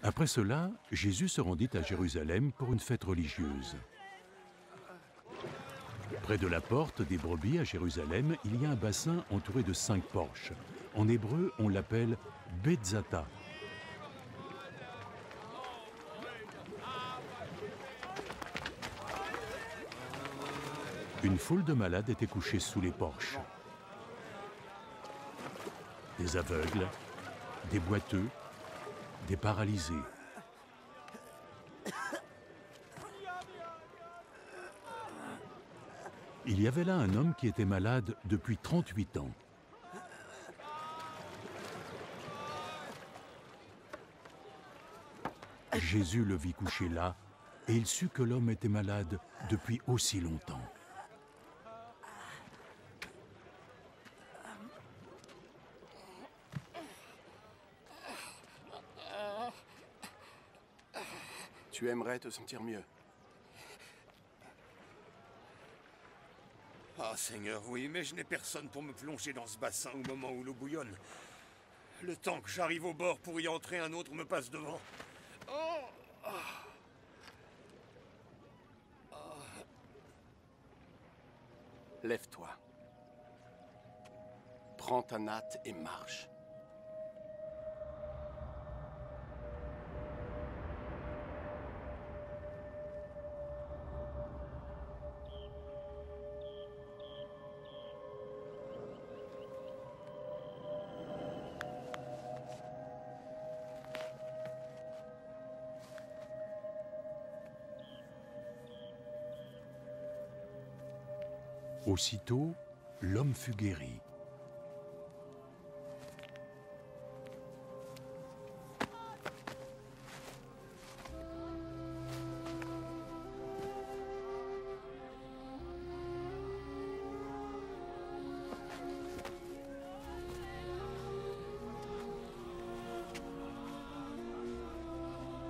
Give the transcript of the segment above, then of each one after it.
Après cela, Jésus se rendit à Jérusalem pour une fête religieuse. Près de la porte des brebis à Jérusalem, il y a un bassin entouré de 5 porches. En hébreu, on l'appelle Betzata. Une foule de malades était couchée sous les porches. Des aveugles, des boiteux, des paralysés. Il y avait là un homme qui était malade depuis 38 ans. Jésus le vit couché là, et il sut que l'homme était malade depuis aussi longtemps. Tu aimerais te sentir mieux. Ah, Seigneur, oui, mais je n'ai personne pour me plonger dans ce bassin au moment où l'eau bouillonne. Le temps que j'arrive au bord pour y entrer, un autre me passe devant. Lève-toi. Prends ta natte et marche. Aussitôt, l'homme fut guéri.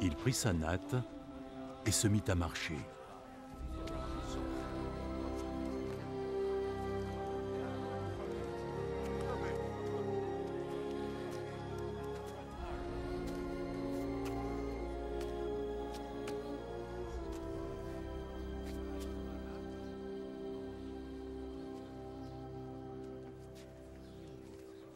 Il prit sa natte et se mit à marcher.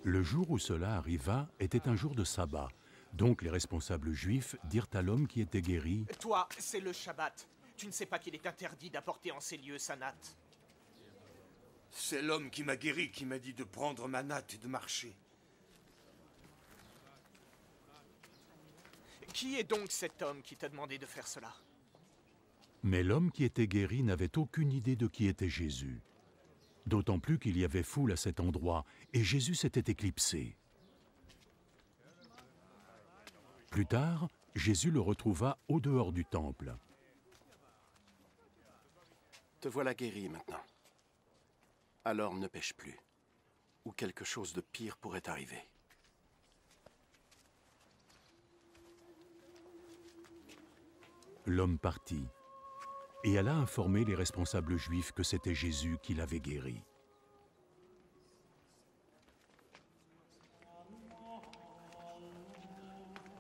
Le jour où cela arriva était un jour de sabbat. Donc les responsables juifs dirent à l'homme qui était guéri, « Toi, c'est le Shabbat. Tu ne sais pas qu'il est interdit d'apporter en ces lieux sa natte. » C'est l'homme qui m'a guéri qui m'a dit de prendre ma natte et de marcher. Qui est donc cet homme qui t'a demandé de faire cela? Mais l'homme qui était guéri n'avait aucune idée de qui était Jésus. D'autant plus qu'il y avait foule à cet endroit, et Jésus s'était éclipsé. Plus tard, Jésus le retrouva au dehors du temple. Te voilà guéri maintenant. Alors ne pêche plus, ou quelque chose de pire pourrait arriver. L'homme partit et alla informer les responsables juifs que c'était Jésus qui l'avait guéri.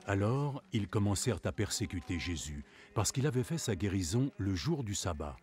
Alors, ils commencèrent à persécuter Jésus, parce qu'il avait fait sa guérison le jour du sabbat.